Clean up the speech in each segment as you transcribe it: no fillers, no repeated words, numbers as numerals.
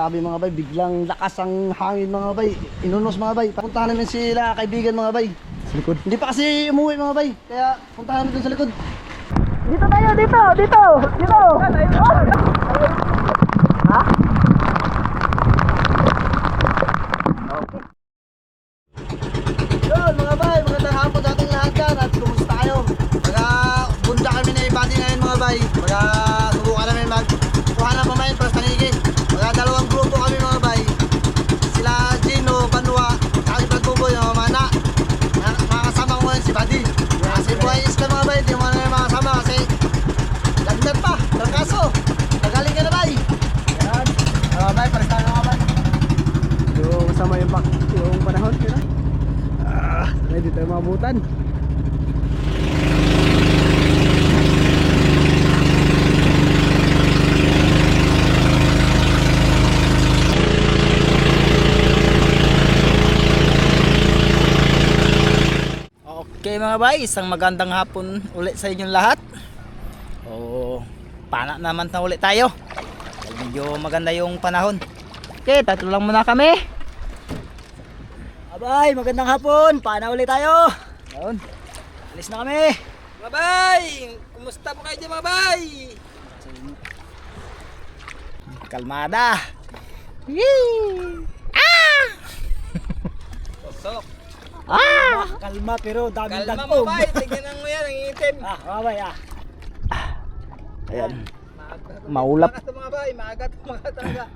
grabe mga bay, biglang lakas ang hangin mga bay. Inunos mga bay. Puntahan namin sila kaibigan mga bay. Sa likod. Hindi pa kasi umuwi mga bay. Kaya puntahan namin dun sa likod. Dito tayo, dito. Ha? Okay. Yun mga bay, magandang hapon sa ating lahat dyan. At kumusta kayo? Bunda kami na ibati ngayon mga bay. Subukan namin magkuha ng pamain para sa tanigin. Dalawang grupo kami mga bay. Sila Gino, Banwa, at Pagbuboy, Mana. Mga kasama ko ngayon si Buddy. Kasi buhay isla mga bay, di mo na yung mga kasama kasi lagdag pa, trangkaso. Nagaling ka na bay. Yan. Bay, parang ka bay. Yung kasama yung panahon, yun na. Ready tayo mabutan. Okay mga bay, isang magandang hapon ulit sa inyong lahat. Pana naman na ulit tayo. Medyo maganda yung panahon. Okay, tatlo lang muna kami. Abay, magandang hapon. Paana ulit tayo. Ayun. Alis na kami. Mga bay, kumusta po kayo dyan mga bay? Kalmada. Yee! Tosok. Kalma pero daming Kalma dagpong. mga bay, tignan mo yan, ang itim. Abay, Ayan. Maulap. Mga bay, maagat talaga.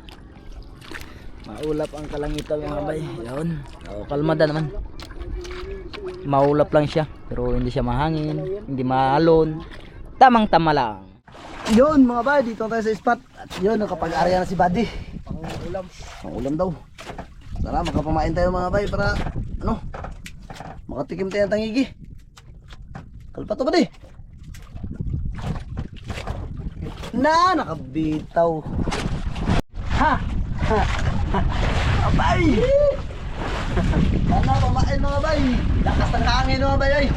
Maulap ang kalangitan mga bay. Ayun. Kalmada naman. Maulap lang siya, pero hindi siya mahangin, hindi maalon. Tamang-tama lang. Yun mga bay, dito tayo sa spot. At yun, nakapag-area na si Buddy. Pangulam daw. Tara, makapamain tayo mga bay para makatikim tayo ng tangigi. Kalpa to Buddy. Nakabitaw. Ha! Abay! Sana pamain mga bay. Lakas ng hangin mga bay ay.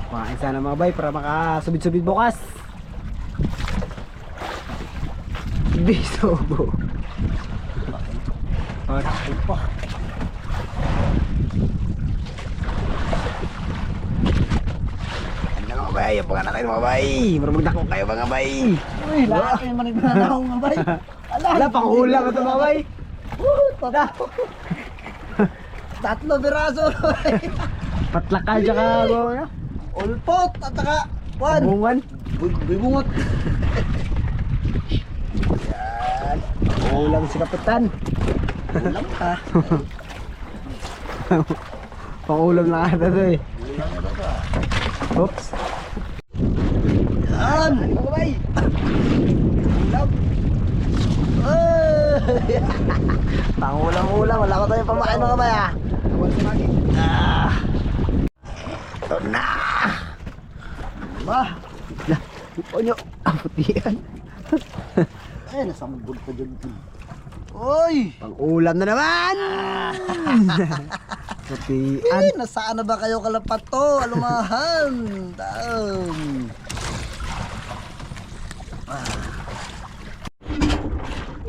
Kumain sana mga bay para makasubid-subid bukas. Bisobo. Pa. Mga bay, abangan na kayo mga bay. Marumagdako kayo mga bay. Uy, lahat kayo manignanaw mga bay. Wala pang ulam ito mga bay. Tatlo biraso. Patlakal tsaka Ulpot at saka bungan. Bubungot. Ulam si kapitan. Ulam ka. Pang ulam na ata ito eh. Oops. Yan. Mga bay. Ulam. Pangulam-ulam. Wala ko tayong pamain mga bay ah. Ito na. Ba. Onyo. Ang putian. Ay, nasambol pa dyan. Oy. Pang ulam na naman. Putian. Ay, nasaan na ba kayo kalapat to? Alumahan. Down.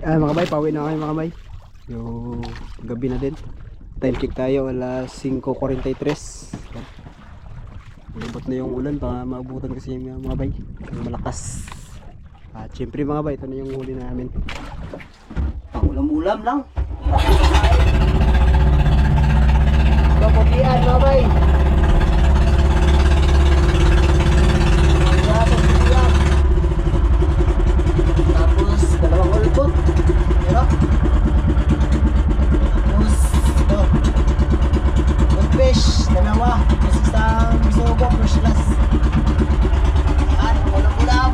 Mga bay, pauwi na kayo mga bay. Yung gabi na din. Time check tayo, alas 5:43. Ulibot na yung ulan, baka maabutan kasi yung mga bay. Yung malakas. At syempre mga bay, ito na yung huli namin. Pangulam-ulam lang. Kaputian mga bay. Tapos, dalawang ulpot. Pero, tapos, ito. Goldfish, dalawa. Tapos isang bisogo, first class. Yan, ulam-ulam.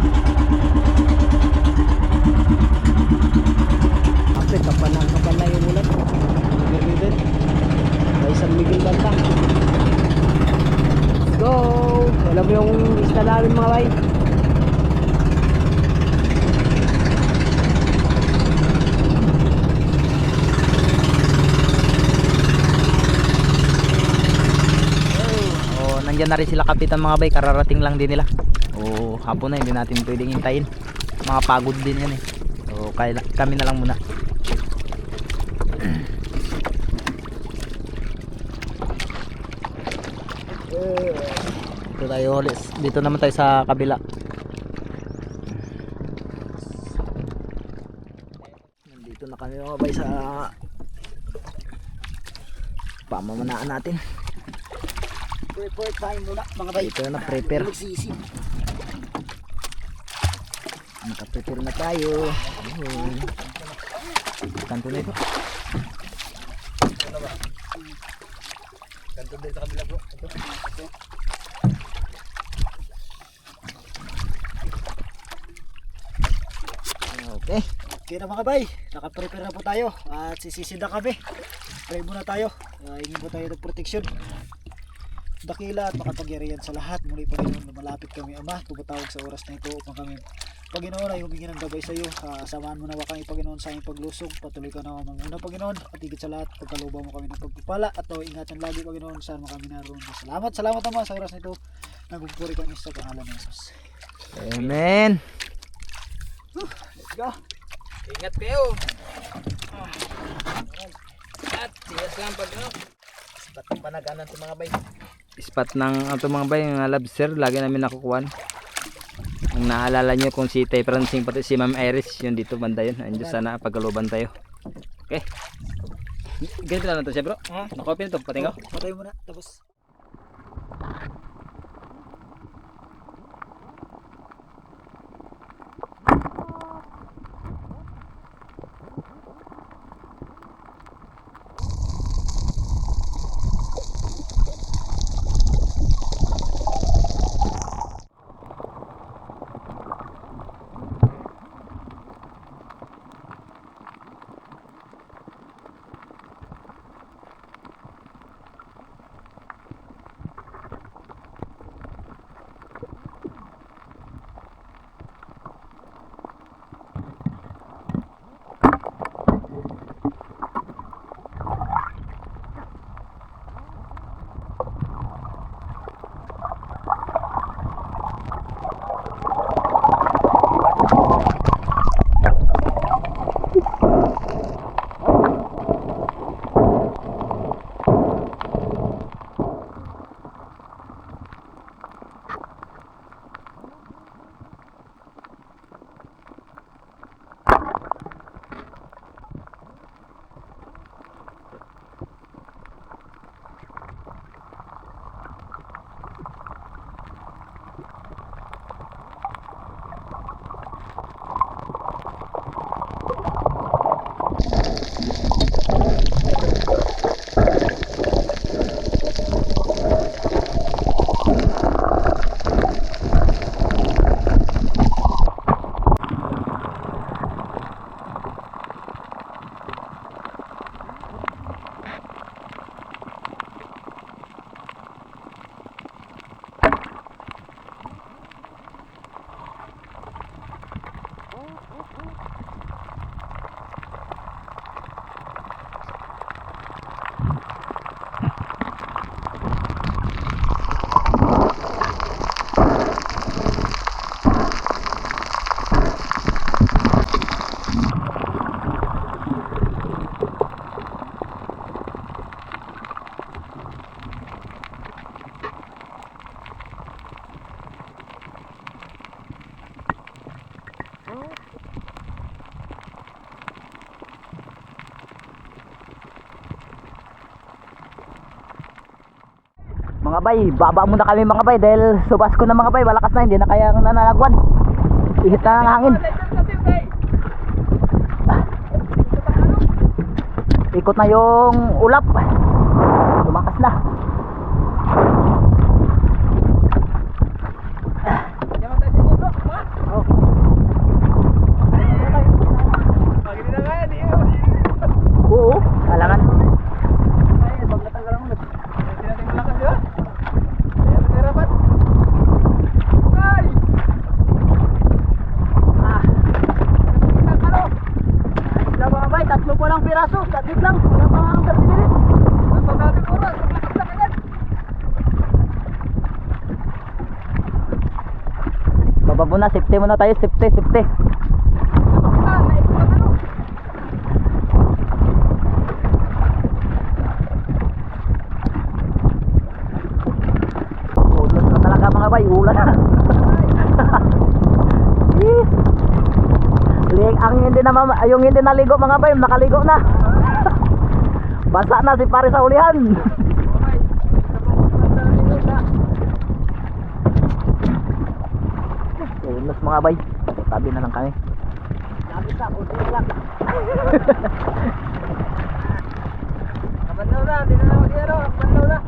Kapit, kapan na yung ulan. Meron din. May San Miguel banda. Let's go! Alam mo yung isla namin mga bay. Nandiyan na rin sila kapitan mga bay, kararating lang din nila. O hapon na, hindi natin pwedeng hintayin. Mga pagod din yan eh. So kami na lang muna. Dito tayo ulit. Dito naman tayo sa kabila. Nandito na kami mga bay sa pamamanaan natin. Prepare time muna mga bay. Ito na prepare. Magsisi. Naka-prepare na tayo. Ayun. Kanto na ito. Kanto din sa kabila bro. Ito. Okay. Okay na mga bay, naka-prepare na po tayo at sisisid na kami. Pray muna tayo. Hingin po tayo ng proteksyon. Dakila at makapagyarihan sa lahat. Muli Panginoon, lumalapit kami Ama, tumatawag sa oras na ito upang kami Panginoon ay humingi ng gabay sa iyo. Samahan mo nawa kami Panginoon sa aming paglusog. Patuloy ka na manguna Panginoon at higit sa lahat pagkalooban mo kami ng pagpupala at ingatan lagi Panginoon saan mo kami naroon. Salamat Ama sa oras na ito. Nagpupuri kami sa pangalan ng Jesus. Amen. Let's go. Ingat kayo. At siyas lang pag spot ng panaganan ito mga bay. Spot ng ito mga bay, yung lobster, lagi namin nakukuhan. Ang naalala nyo kung si Tay Francine pati si Ma'am Iris, yun dito banda yun. Andiyo sana pagkaluban tayo. Okay. Ganito lang na ito siya bro. Nakopin ito, patingaw. Patay mo na, tapos. Mga bay, baba muna kami mga bay dahil subas ko na mga bay, malakas na, hindi na kaya nanalagwan. Ihit na ng hangin. Ikot na yung ulap. Lumakas na. Oo, kalangan. Tatlo po lang piraso, saglit lang. Wala pa nga ang 30 minutes. Wala pa natin oras, lakas lang agad. Baba muna, safety muna tayo, safety. Ulan na talaga mga bay, ulan na. Yung hindi naligo mga bay, nakaligo na. Basa na si pare sa ulihan. Ulas mga bay, tabi na lang kami. Kabanlaw na, hindi na lang mag-iero. Kabanlaw na.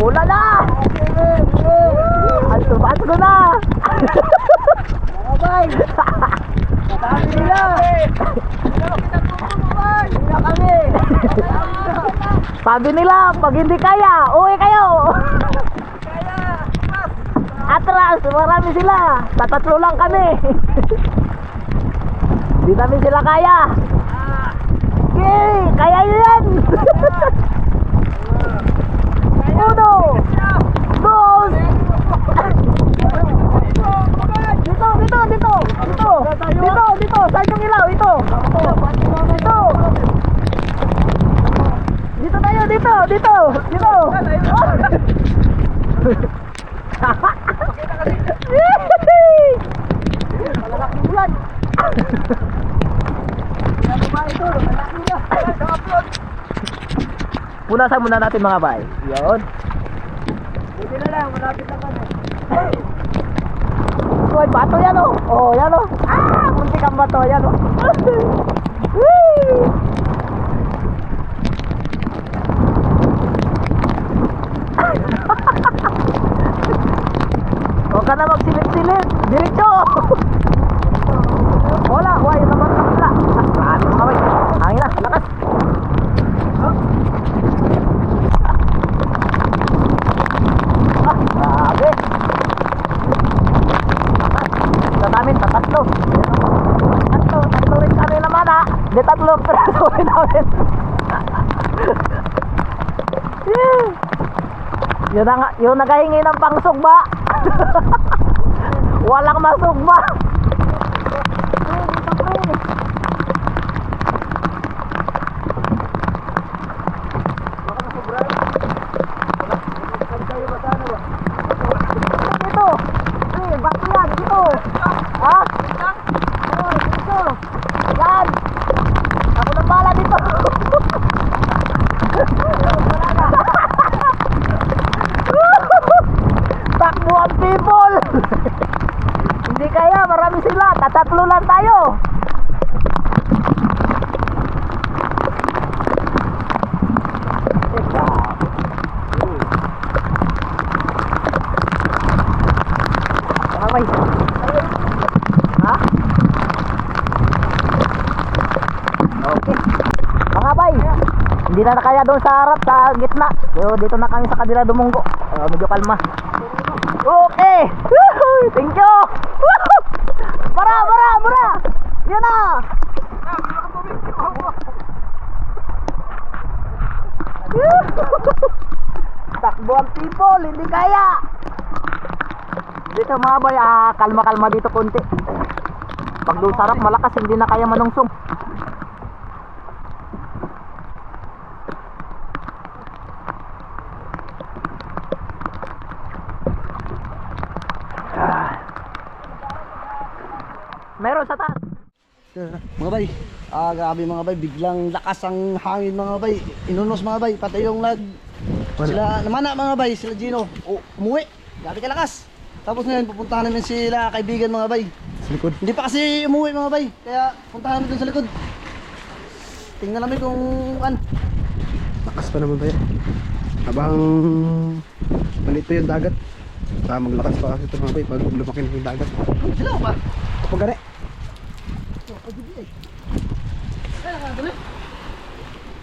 Ulan na! Aso na! Bay! Sabi nila! Hindi kami! Sabi nila, pag hindi kaya, uwi kayo! Atras, marami sila! Tatatlo lang kami! Hindi namin sila kaya! Okay, kaya nyo yan! Uno! Dos! Dito! Saan yung ilaw? Ito! Dito tayo! Dito! Malaking ulan! Punasan muna natin mga bay. Yun. Buti na lang, malapit na kami. Uy, bato yan o. Oh, yan o. Munti kang bato, yan o. Huwag ka na magsilip-silip. Diretso. Wala, yun naman sa kabila. Ano mga bay? Hangin na, lakas. Grabe. Sa namin, tatlo rin kami naman ha. Di tatlo rin namin. Yung naghahingi ng pangsugba. Walang masugba. Takbo ang people. Hindi kaya, marami sila. Tatatlo lang tayo. Mamay. Ha? Okay. Mga bay, hindi na kaya doon sa harap, sa gitna. Pero dito na kami sa kabila dumunggo. Medyo kalma. Okay. Thank you. Bara. Yan na. Takbo ang people, hindi kaya. Dito mga bay, kalma dito konti. Pag doon sarap malakas, hindi na kaya manungsong. Meron sa taas. Mga bay, grabe mga bay, biglang lakas ang hangin mga bay. Inunos mga bay, pati yung sila namana mga bay, sila Gino. Umuwi, grabe kalakas. Tapos ngayon pupuntahan namin sila kaibigan mga bay. Sa likod. Hindi pa kasi umuwi mga bay, kaya puntahan namin dun sa likod. Tingnan namin kung Lakas pa naman tayo. Habang malito yung dagat. Maglakas pa kasi ito mga bay pag lumaki na yung dagat. sila ba? Pag gani.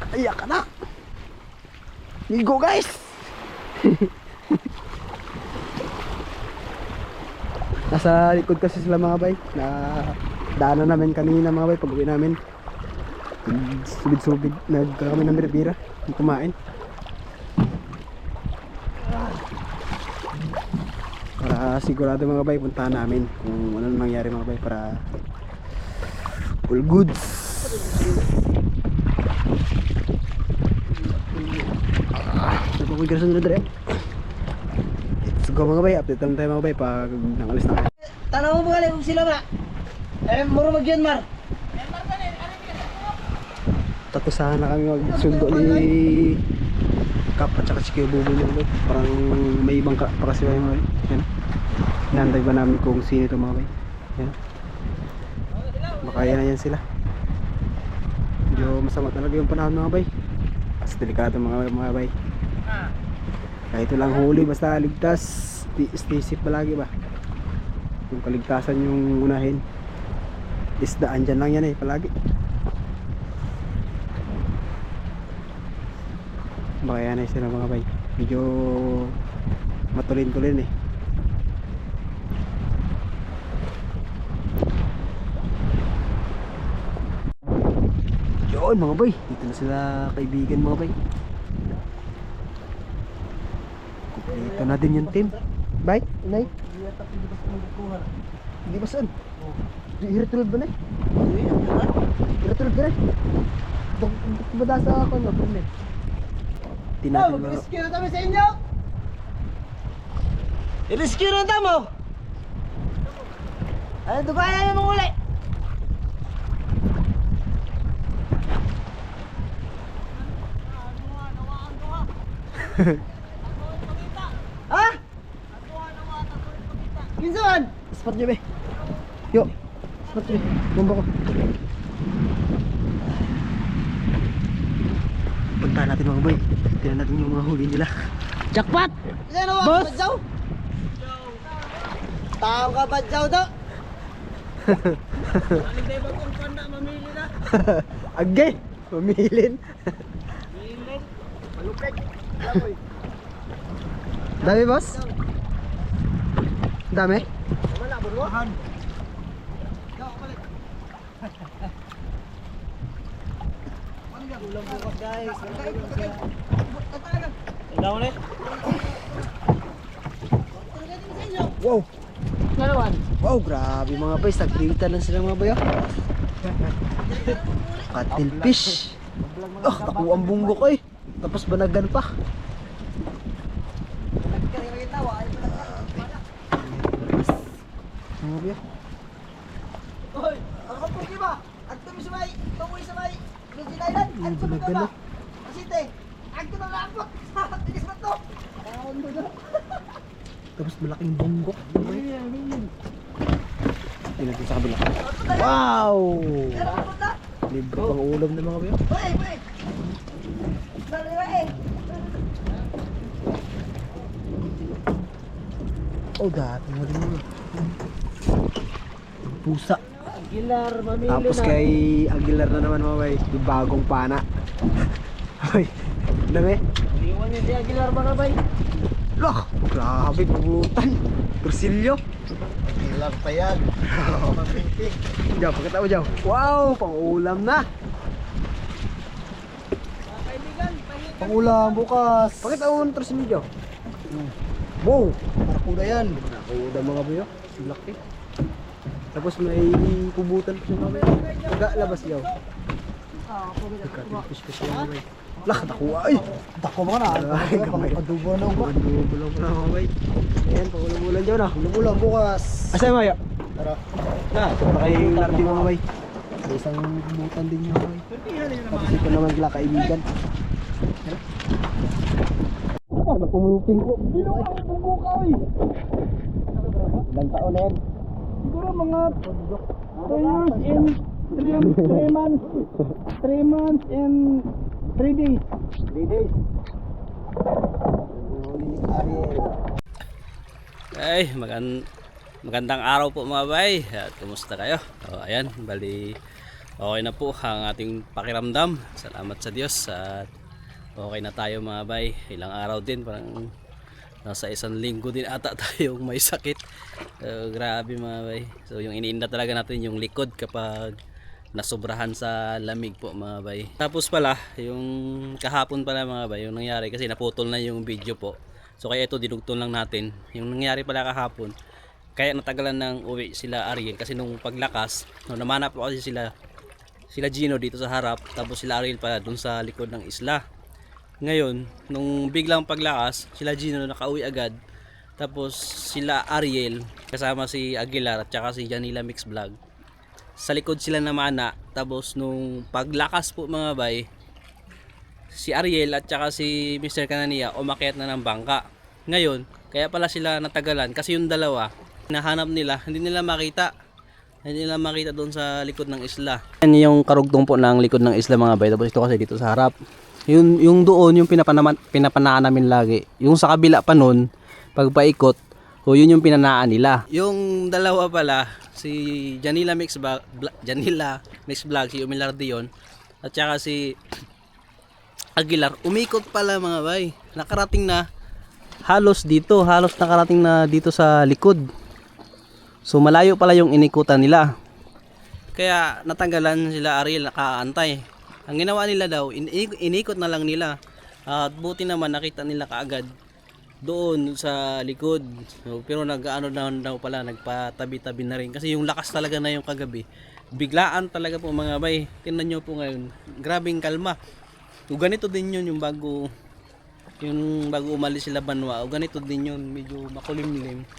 Ayak ka na. Migo guys. Nasa likod kasi sila mga bay na daanan namin kanina mga bay, pag uwi namin. Subid-subid, kami ng bira-bira, kumain. Para sigurado mga bay, puntahan namin kung ano nangyari mga bay para all goods. Napapagirasan nila dere. Let's go mga bay, update lang tayo mga bay pag nangalis na kayo. Tanaw mo mga kung sila ba? Muro magyan mar. Tapos sana kami magsundo ni Kap at saka si Kuya Buboy na ulit. Parang may ibang pa kasi kayo mga bay. Yan. Hinantay ba namin kung sino ito mga bay. Yan. Baka yan na yan sila. Medyo masama talaga yung panahon mga bay. Mas delikado mga bay. Kahit lang huli basta ligtas. Stay safe palagi ba. Yung kaligtasan yung unahin. Isdaan dyan lang yan palagi. Baka yan ay sila mga bay. Medyo matulin-tulin Yun mga bay, dito na sila kaibigan mga bay. Dito na din yung team. Bay, inay. Hindi ba saan? Iritulad ba na Iritulad ka na Bada sa ako na problem. Tinatin mo. Rescue na kami sa inyo! I-rescue na tamo! Ano ito ba yan yung uli? Ha? Kinsan? Spot nyo be. Yo. Spot nyo be. Bumba ko. Punta natin mga boy. Tingnan natin yung mga huli nila. Jackpot! Yan o, Boss! Badjaw? Tao ka Badjaw to? Agay! Pumilin. Dami boss? Dami? Wala, buruhan. Ulang bukas guys. Ilaw ulit. Wow! Galawan. Wow, grabe mga boys. Nagkita lang sila mga boy. Cuttlefish. Nakuha ang bungo ko Tapos banagan pa. Mga boy. Hoy, ako po ba? Agto mi sabay, tungoy sabay. Virgin Island, agto mi banagan ba? na. Asite, agto na lakot. Tigas na to. Tapos malaking bungo. Tingnan sa kabila. Wow! Pero ako na. Libre pang ulam ng mga boy. Hoy, hoy. Dali ba Oh, dati mo rin mga. Pusa. Aguilar, mamili Tapos kay Aguilar na naman mga boy. Yung bagong pana. Ay, dami. Iwan niyo si Aguilar mga bay. Loh, grabe pulutan. Torsilyo. Aguilar pa yan. Pampimping. Jaw, pakita mo Jaw. Wow, pang-ulam na. Kaibigan, Pang-ulam bukas. Pakita mo ng torsilyo Jaw. Wow, Nakuda yan. nakuda mga boy. Laki. Tapos may kubutan pa siya mga boy. Labas Jaw. Nagka-fish pa siya mga boy. Lah, nakuha ay. Dako mga na. Ay, gamay. Padubo na ba? Adubo lang na mga boy. Ayan, pang-ulam-ulam Jaw na. Ulang bukas. Asa mo Jaw? Tara. Na, para kay Lardy mga boy. May isang butan din yung bay. Tapos ito naman sila kaibigan. Ano pumuping ko? Bino ka pugo ka oy. Ilang taon na yan? Siguro mga 2 years and 3 months. 3 months and 3 days. 3 days. Ay, magandang araw po mga bay. At kumusta kayo? O, ayan, bali okay na po ang ating pakiramdam. Salamat sa Diyos at okay na tayo mga bay. Ilang araw din parang Sa isang linggo din ata tayong may sakit. Grabe mga bay. So yung iniinda talaga natin yung likod kapag nasobrahan sa lamig po mga bay. Tapos pala yung kahapon pala mga bay, yung nangyari kasi naputol na yung video po. So kaya ito dinugtong lang natin. Yung nangyari pala kahapon, kaya natagalan ng uwi sila Ariel kasi nung paglakas, nung namanap po kasi sila Gino dito sa harap, tapos sila Ariel pala dun sa likod ng isla. Ngayon, nung biglang paglakas, sila Gino nakauwi agad. Tapos sila Ariel kasama si Aguilar at saka si Janila Mix Vlog, sa likod sila namana. Tapos nung paglakas po mga bay, si Ariel at saka si Mr. Canania umakyat na ng bangka. Ngayon, kaya pala sila natagalan kasi yung dalawa nahanap nila, hindi nila makita doon sa likod ng isla. Yan yung karugtong po ng likod ng isla mga bay. Tapos ito kasi dito sa harap. Yung doon yung pinapanaan namin lagi. Yung sa kabila pa nun, pagpaikot, o yun yung pinanaan nila. Yung dalawa pala, si Janila Mix Vlog, si Umilardi yun, at saka si Aguilar, umikot pala mga bay. Nakarating na halos nakarating na dito sa likod. So malayo pala yung inikutan nila. Kaya natanggalan sila Ariel, nakaantay. Ang ginawa nila daw, inikot na lang nila. At buti naman nakita nila kaagad doon sa likod. So, pero nag-ano daw pala, nagpatabi-tabi na rin. Kasi yung lakas talaga na yung kagabi. Biglaan talaga po mga bay. Tingnan nyo po ngayon. Grabing kalma. So, ganito din yun yung bago umalis sila Banwa. O ganito din yun, medyo makulimlim.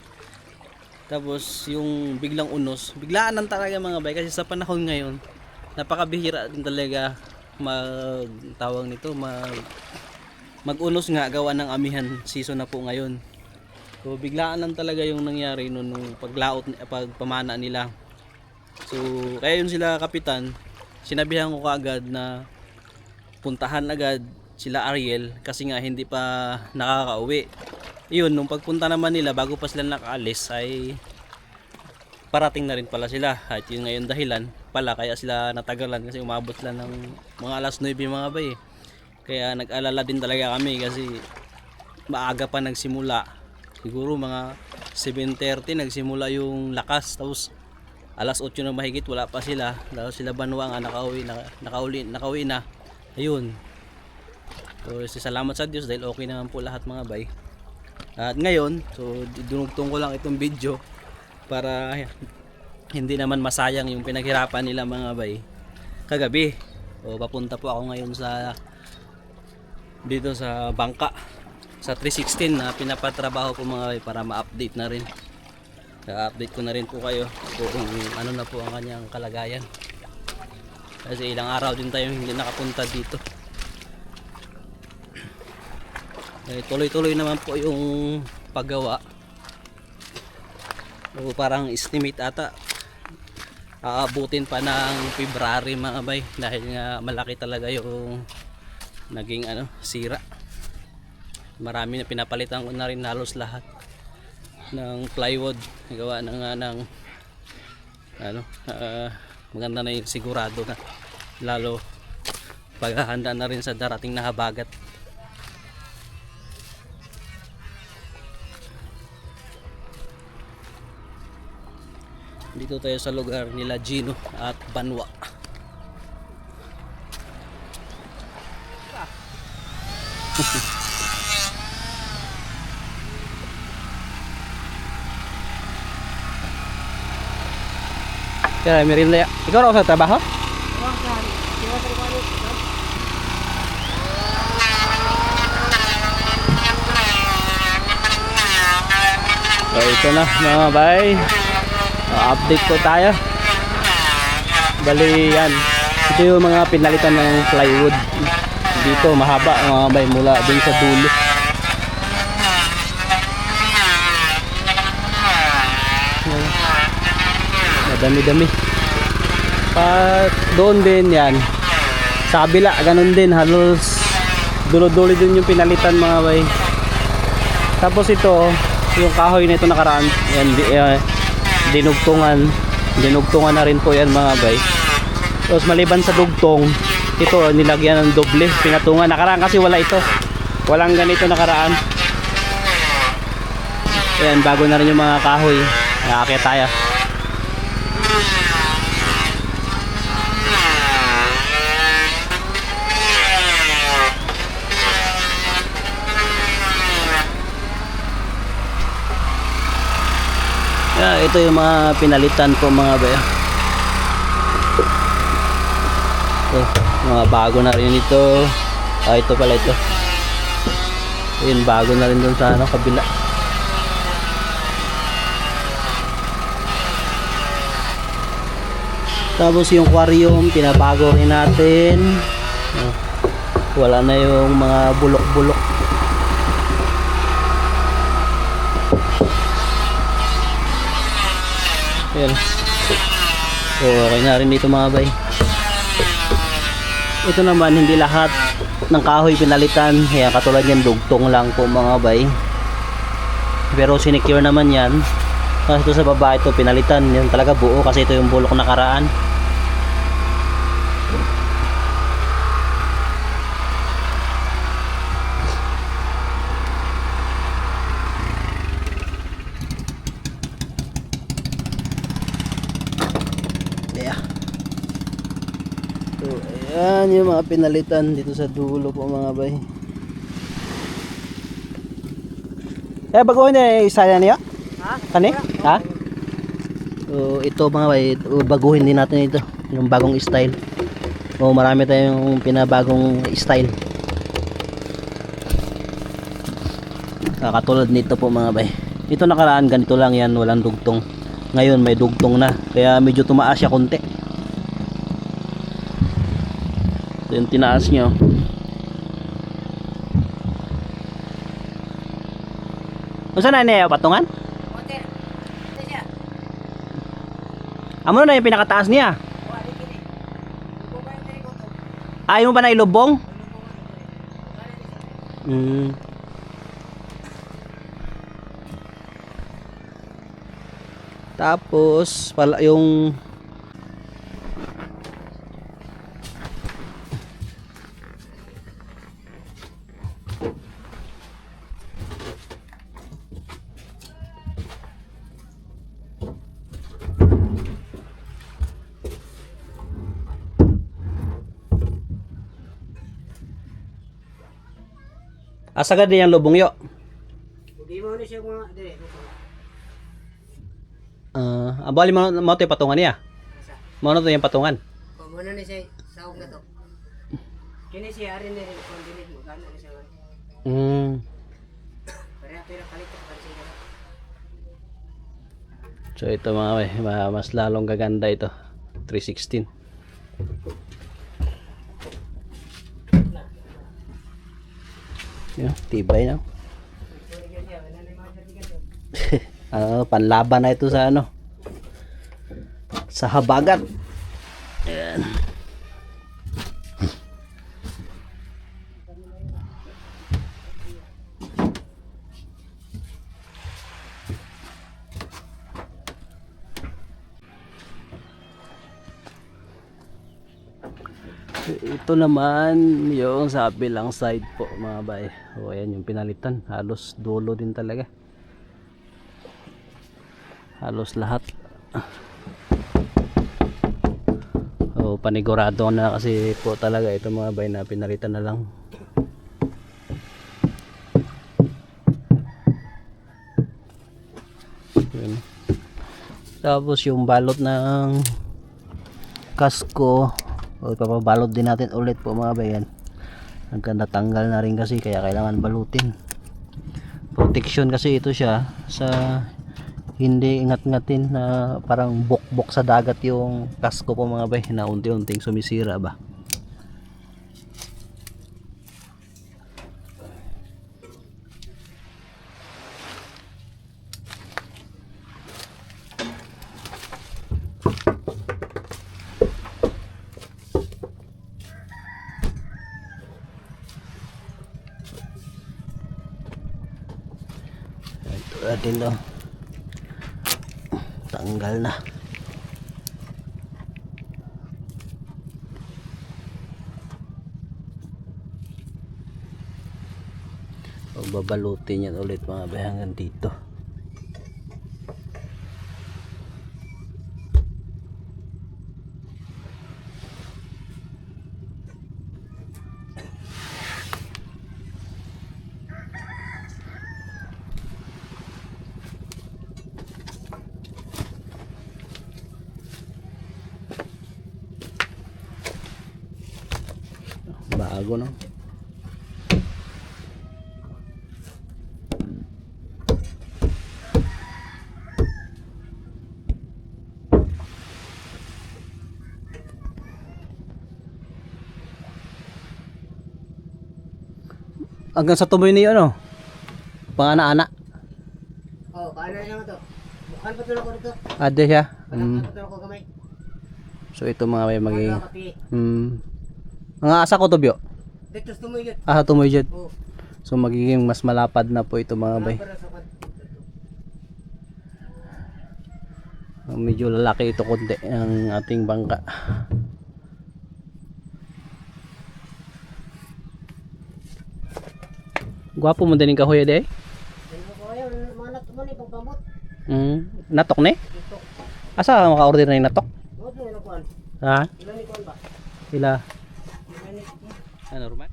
Tapos yung biglang unos, biglaan lang talaga mga bay. Kasi sa panahon ngayon, napakabihira din talaga mag-unos nga, gawa ng amihan season na po ngayon. So biglaan lang talaga yung nangyari nung pagpamana nila. So kaya yun sila kapitan, sinabihan ko kaagad na puntahan agad sila Ariel kasi nga hindi pa nakakauwi. Yun, nung pagpunta naman nila bago pa sila nakaalis ay parating na rin pala sila. At yun ngayon dahilan pala kaya sila natagalan kasi umabot sila ng mga alas 9 mga bay. Kaya nag-alala din talaga kami kasi maaga pa nagsimula. Siguro mga 7:30 nagsimula yung lakas. Tapos alas 8 na mahigit wala pa sila. Tapos sila Banwa nga nakauwi na. Ayun. So salamat sa Diyos dahil okay naman po lahat mga bay. At ngayon, so dinugtong ko lang itong video para hindi naman masayang yung pinaghirapan nila mga bay kagabi. O papunta po ako ngayon dito sa bangka sa 316 na pinapatrabaho ko mga bay para ma-update na rin. Update ko na rin po kayo kung ano na po ang kanyang kalagayan. Kasi ilang araw din tayo hindi nakapunta dito. Tuloy-tuloy naman po yung paggawa. O parang estimate ata aabutin pa ng February mga bay dahil nga malaki talaga yung naging sira. Marami na pinapalitan ko na rin halos lahat ng plywood gawa ng maganda na yung sigurado na lalo paghahanda na rin sa darating na habagat. Dito tayo sa lugar nila Gino at Banwa. Kaya merinda ya. Ikaw raw sa trabaho? So ito na mga bay. Update ko tayo. Bali yan. Ito yung mga pinalitan ng plywood. Dito mahaba mga bay mula dun sa dulo. Madami-dami. At doon din yan. Sa kabila ganun din halos dulo-dulo din yung pinalitan mga bay. Tapos ito yung kahoy na ito nakaraan yan dinugtungan na rin po yan mga bay. Tapos maliban sa dugtong ito nilagyan ng doble pinatungan. Nakaraan kasi wala ito, walang ganito nakaraan. Ayan, bago na rin yung mga kahoy. Nakakit tayo. Ito yung mga pinalitan ko mga bayo. Ito, mga bago na rin ito. Ito pala ito. Ayun, bago na rin dun sa kabila. Tapos yung aquarium, pinabago rin natin. Wala na yung mga bulok-bulok. Ayan. So, okay na rin dito mga bay. Ito naman, hindi lahat ng kahoy pinalitan. Kaya katulad yan, dugtong lang po mga bay. Pero sinecure naman yan. Kasi ito sa baba, ito pinalitan. Yan talaga buo kasi ito yung bulok nakaraan. So, ayan yung mga pinalitan dito sa dulo po mga bay. Baguhin na isa yan niya? Ha? Kani? Ha? So, ito mga bay, baguhin din natin ito. Yung bagong style. So, marami tayong pinabagong style. Katulad nito po mga bay. Ito nakaraan ganito lang yan, walang dugtong. Ngayon may dugtong na. Kaya medyo tumaas siya konti. So, yung tinaas nyo. Saan na niya patungan? Amo na yung pinakataas niya. Ayaw mo ba na ilubong? Tapos pala yung asagad din yung lubong yo. Hindi mo na siya mga dire. Abali mo tayo patungan niya. Mo na to yung patungan. Kung muna ni siya saog na to. Kini siya rin rin kung dinig mo gana na siya. Pero palit ka siya. So ito mga bay, mas lalong gaganda ito. 316. Yeah, tibay na. Panlaban na ito sa ano, sa habagat. Ayan. Ito naman yung sa bilang side po mga bay. O ayan yung pinalitan, halos dulo din talaga. Halos lahat. O panigurado na kasi po talaga ito mga bay na pinalitan na lang. Ayan. Tapos yung balot ng kasko, o ipapabalot din natin ulit po mga bayan. Natanggal na rin kasi kaya kailangan balutin. Protection kasi ito siya sa hindi ingat-ngatin na parang bukbok sa dagat yung kasko po mga bay na unti-unting sumisira ba. Natin to, tanggal na. Babalutin yan ulit mga bay hanggang dito. bago no. Hanggang sa tumoy niyo ano? Pangana-ana. Oh, kanan naman to. Bukan pa tulog ko dito. Ade siya. Bukan pa tulog ko kamay. So ito mga bay magiging Wala kapi. mga asa ko to byo. Dito tumoy yun. Asa tumoy jud. Oh. So magiging mas malapad na po ito mga bay. Para sa kan. Medyo lalaki ito konti ang ating bangka. Gwapo mo din yung kahoy de. Ano ko ayo mga natmo ni pagpamot. Natok ni? Dito. Asa maka-order na yung natok? Mo na kuan. Ha? Ilan ni kuan ba? Sila. Ilan ni. Normal.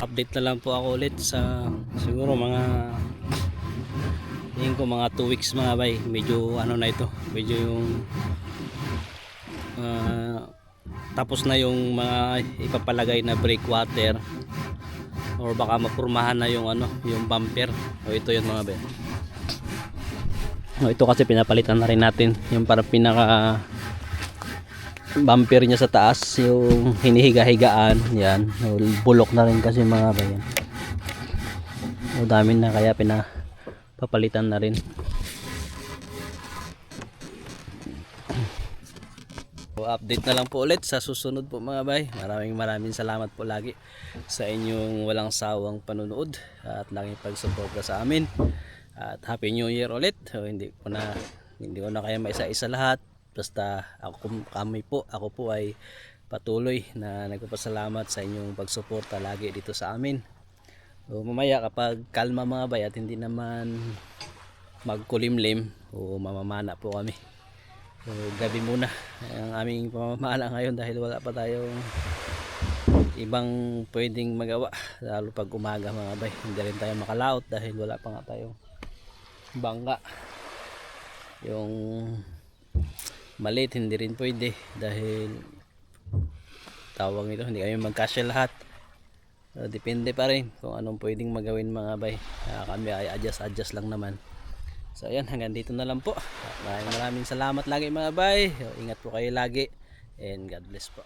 Update na lang po ako ulit sa siguro mga tingin ko mga 2 weeks mga bay. Medyo ano na ito, medyo yung tapos na yung mga ipapalagay na breakwater or baka mapurmahan na yung ano, yung bumper. O ito yun mga bay. O ito kasi pinapalitan na rin natin yung para pinaka bumper niya sa taas, yung hinihiga-higaan yan, bulok na rin kasi mga bayan. O dami na kaya pinapapalitan na rin. So, update na lang po ulit sa susunod po mga bay. Maraming salamat po lagi sa inyong walang sawang panunood at laging pagsuporta sa amin. At Happy New Year ulit. So, hindi ko na kaya maisa-isa lahat. Basta ako po ay patuloy na nagpapasalamat sa inyong pagsuporta lagi dito sa amin. So, mamaya kapag kalma mga bay at hindi naman magkulimlim o mamamana po kami. So, gabi muna ang aming pamamana ngayon dahil wala pa tayong ibang pwedeng magawa, lalo pag umaga mga bay. Hindi rin tayo makalaot dahil wala pa nga tayong bangka. Yung maliit hindi rin pwede dahil tawag nito, hindi kami magkasya lahat. So, depende pa rin kung anong pwedeng magawin mga bay. Kami ay adjust lang naman. So ayan, hanggang dito na lang po. Maraming salamat lagi mga bay. Ingat po kayo lagi and God bless po.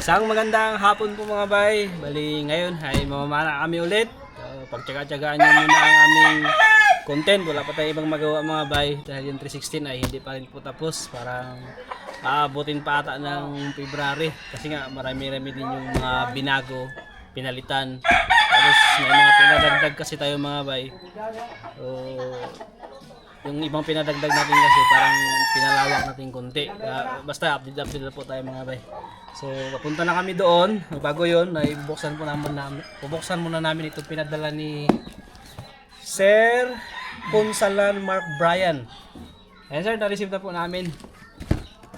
Isang magandang hapon po mga bay. Bali ngayon ay mamamana kami ulit. Pagtyaga-tyagaan nyo muna ang aming content. Wala pa tayo ibang magawa mga bay dahil yung 316 ay hindi pa rin po tapos. Parang aabutin pa ata ng February kasi nga marami-rami din yung mga binago, pinalitan. Tapos may mga pinadagdag kasi tayo mga bay. So, yung ibang pinadagdag natin kasi parang pinalawak natin konti. Basta update na po tayo mga bay. So papunta na kami doon. Bago yun ay bubuksan muna namin itong pinadala ni Sir Punsalan Mark Brian. Ayan sir, na-receive na po namin.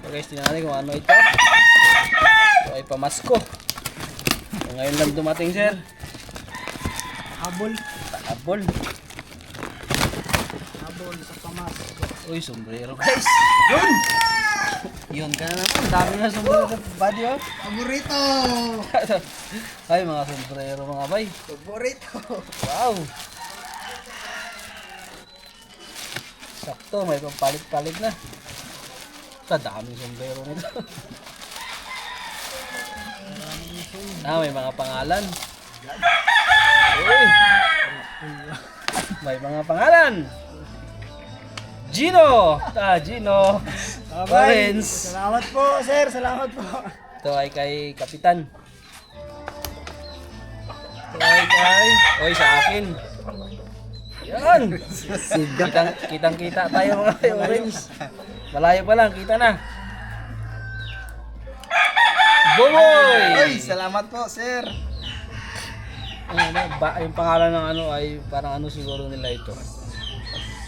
So guys, tingnan natin kung ano ito. Ito ay pamasko. So, ngayon lang dumating sir. Habol sa pamasko. Uy, sombrero guys. Yun! Yun ka na naman. Dami na sombrero sa body oh. Paborito! Ay mga sombrero mga bay. Paborito! Wow. Sakto, may pampalit-palit na. Sa daming sombrero nito. May mga pangalan. Uy. May mga pangalan. Gino! Gino. Lawrence. Salamat po, sir. Salamat po. Ito ay kay Kapitan. Ito ay kay... Oy, sa akin. Yan! Kitang-kita tayo mga Lawrence. Malayo pa lang, kita na. Bumoy! Salamat po, sir. Yung pangalan ng ano ay parang ano siguro nila ito.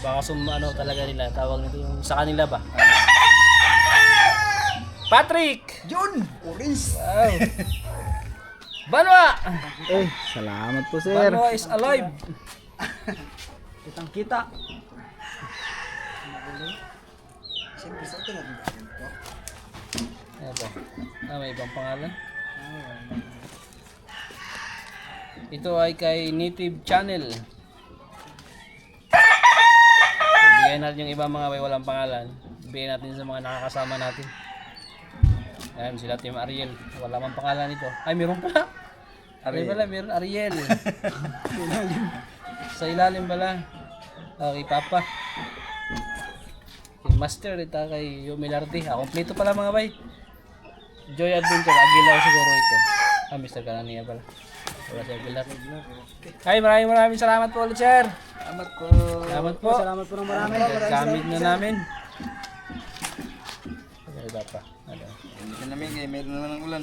Baka ano talaga nila, tawag nito yung sa kanila ba? Patrick! Jun! Orange! Wow! Banwa! Salamat po sir. Banwa is alive! Kitang kita. Siyempre, sa ito na din po. Ano ba? May ibang pangalan? Ito ay kay Native Channel. Bigyan natin yung iba mga bay walang pangalan. Bigyan natin sa mga nakakasama natin. Ayan sila Team Ariel. Wala mang pangalan nito. Ay meron pala. Ariel pala, meron Ariel. Sa ilalim pala. Okay, Papa. Kay Master, ito kay Yumilarte. Kompleto pala mga bay. Joy Adventure, Aguilar siguro ito. Mr. Kanania pala. Wala si Aguilar. Ay, maraming salamat po ulit, sir. Salamat po. Salamat po. Salamat po ng marami. Gamit na namin. Ay, Papa. Ano? Hindi namin, meron naman ng ulan.